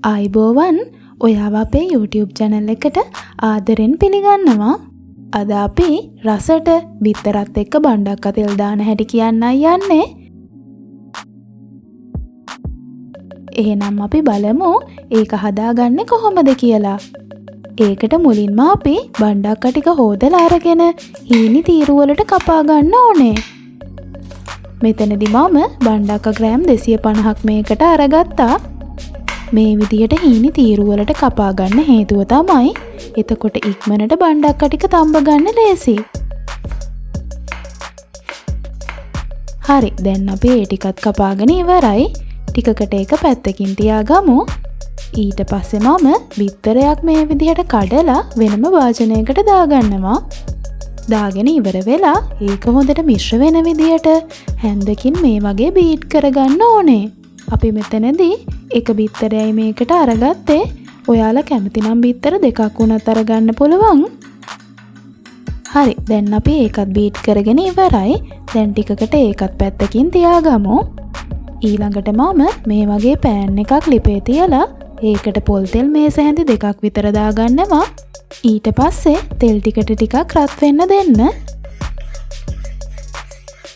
ආයිබෝවන් ඔයාව අපේ YouTube channel එකට ආදරෙන් පිළිගන්නවා. අද අපි රසට බිත්තරත් එක්ක බණ්ඩක්ක තෙල් දාන හැටි කියන්නයි යන්නේ. එහෙනම් අපි බලමු ඒක හදාගන්නේ කොහොමද කියලා. ඒකට මුලින්ම අපි බණ්ඩක්ක ටික හොදලා අරගෙන හීනි තීරු වලට කපා ගන්න ඕනේ. මෙතනදි මම බණ්ඩක්ක ග්‍රෑම් 250ක් මේකට අරගත්තා. මේ විදියට හීනි තීරු වලට කපා ගන්න හේතුව තමයි එතකොට ඉක්මනට බණ්ඩක්ක ටික තඹ ගන්න ලේසි. හරි, දැන් අපි ඒ ටිකත් කපාගෙන ඉවරයි. ටිකකට ඒක පැත්තකින් තියාගමු. ඊට පස්සේ මම බිත්තරයක් මේ විදිහට කඩලා වෙනම වාජනයකට දාගන්නවා. දාගෙන ඉවර වෙලා ඒක හොඳට මිශ්‍ර වෙන විදියට හැන්දකින් මේ වගේ බීට් කරගන්න ඕනේ. අපි මෙතනදී එක බිත්තරයයි මේකට අරගත්තේ. ඔයාලා කැමති නම් බිත්තර දෙකක් වුණත් අරගන්න පුළුවන්. හරි, දැන් අපි ඒකත් බීට් කරගෙන ඉවරයි. දැන් ටිකකට ඒකත් පැත්තකින් තියාගමු. ඊළඟට මම මේ වගේ පෑන් එකක් ලිපේ තියලා ඒකට පොල් තෙල් මේස හැඳි දෙකක් විතර දාගන්නවා. ඊට පස්සේ තෙල් ටිකට ටිකක් රත් වෙන්න දෙන්න.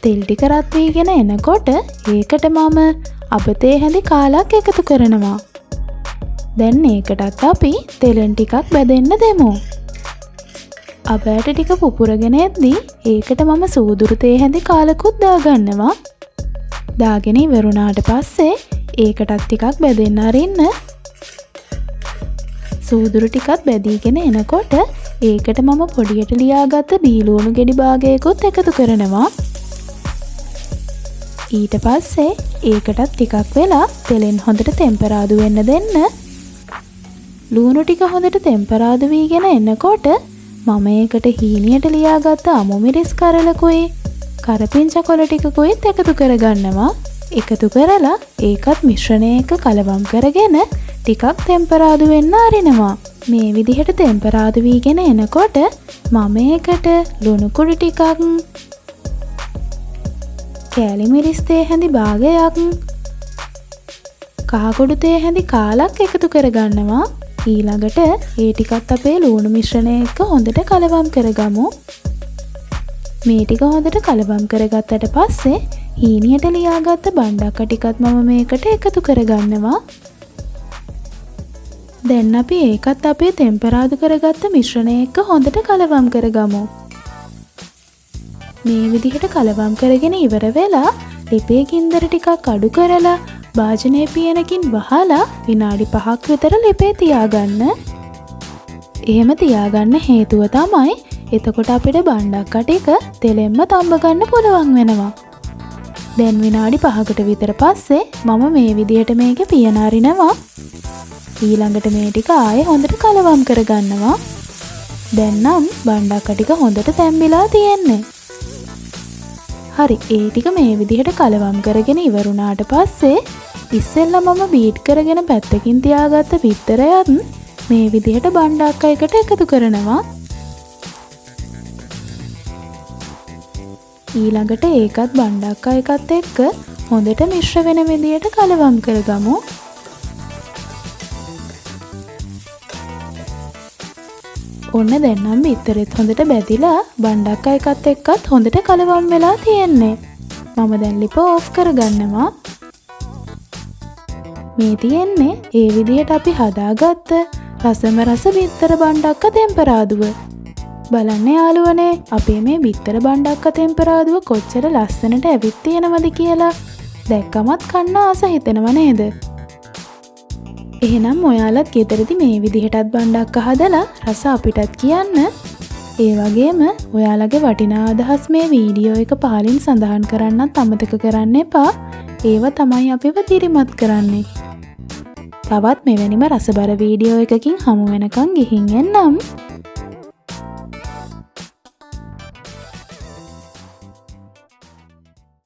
තෙල් ටික රත් වීගෙන එනකොට ඒකට මම අබතේ හැඳි කාලක් එකතු කරනවා. දැන් ඒකටත් අපි තෙලෙන් ටිකක් බැදෙන්න දෙමු. අබෑට ටික පුපුරගෙන එද්දී ඒකට මම සූදුරු තේ හැඳි කාලකුත් දාගන්නවා. දාගෙන ඉවරුණාට පස්සේ ඒකටත් ටිකක් බැදෙන්න අරින්න. සූදුරු ටිකත් බැදීගෙන එනකොට ඒකට මම පොඩියට ලියාගත්ත බීලුණු ගෙඩි භාගයකුත් එකතු කරනවා. ඊට පස්සේ ඒකටත් ටිකක් වෙලා තෙලෙන් හොඳට තෙම්පරාදු වෙන්න දෙන්න. ලූණු ටික හොඳට තෙම්පරාදු වීගෙන එනකොට මම ඒකට හීනියට ලියාගත්ත අමු මිරිස් කරලකුයි කරපිංචා කොළ ටිකකුයිත් එකතු කරගන්නවා. එකතු කරලා ඒකත් මිශ්‍රණය එක්ක කලවම් කරගෙන ටිකක් තෙම්පරාදු වෙන්න අරිනවා. මේ විදිහට තෙම්පරාදු වීගෙන එනකොට මම ඒකට ලුණු කුඩු ටිකක්, කෑලි මිරිස් තේ හැඳි භාගයක්, කහකුඩු තේ හැඳි කාලක් එකතු කරගන්නවා. ඊළඟට ඒ ටිකත් අපේ ලුණු මිශ්‍රණය එක්ක හොඳට කලවම් කරගමු. මේ ටික හොඳට කලවම් කරගත්තට පස්සේ හීනියට ලියාගත්ත බණ්ඩක්ක ටිකත් මම මේකට එකතු කරගන්නවා. දැන් අපි ඒකත් අපේ තෙම්පරාදු කරගත්ත මිශ්‍රණය එක්ක හොඳට කලවම් කරගමු. මේ විදිහට කලවම් කරගෙන ඉවර වෙලා ලිපේ ගින්දර ටිකක් අඩු කරලා භාජනයේ පියනකින් වහලා විනාඩි 5ක් විතර ලිපේ තියාගන්න. එහෙම තියාගන්න හේතුව තමයි එතකොට අපිට බණ්ඩක්ක ටික තෙලෙන්ම තඹ ගන්න පුළුවන් වෙනවා. දැන් විනාඩි 5කට විතර පස්සේ මම මේ විදිහට මේක පියන අරිනවා. ඊළඟට මේ ටික ආයේ හොඳට කලවම් කරගන්නවා. දැන් නම් බණ්ඩක්ක ටික හොඳට තැම්බිලා තියෙන්නේ. හරි, ඒ ටික මේ විදිහට කලවම් කරගෙන ඉවරුණාට පස්සේ ඉස්සෙල්ලා මම බීට් කරගෙන පැත්තකින් තියාගත්ත බිත්තරයත් මේ විදිහට බණ්ඩක්ක එකට එකතු කරනවා. ඊළඟට ඒකත් බණ්ඩක්ක එකත් එක්ක හොඳට මිශ්‍ර වෙන විදිහට කලවම් කරගමු. ඔන්න දැන් නම් බිත්තරෙත් හොඳට බැදිලා බණ්ඩක්ක එකත් එක්කත් හොඳට කලවම් වෙලා තියෙන්නේ. මම දැන් ලිප ඕෆ් කරගන්නවා. මේ තියෙන්නේ ඒ විදිහට අපි හදාගත්ත රසම රස බිත්තර බණ්ඩක්ක තෙම්පරාදුව. බලන්න යාළුවනේ, අපේ මේ බිත්තර බණ්ඩක්ක තෙම්පරාදුව කොච්චර ලස්සනට ඇවිත් තියෙනවද කියලා. දැක්කමත් කන්න ආස හිතෙනව නේද? එහෙනම් ඔයාලත් ගෙදරදී මේ විදිහටත් බණ්ඩක්ක හදලා රස අපිටත් කියන්න. ඒ වගේම ඔයාලගේ වටිනා අදහස් මේ වීඩියෝ එක පහලින් සඳහන් කරන්නත් අමතක කරන්න එපා. ඒව තමයි අපිව දිරිමත් කරන්නේ. තවත් මෙවැනිම රසබර වීඩියෝ එකකින් හමු වෙනකන් ගිහින් එන්නම්.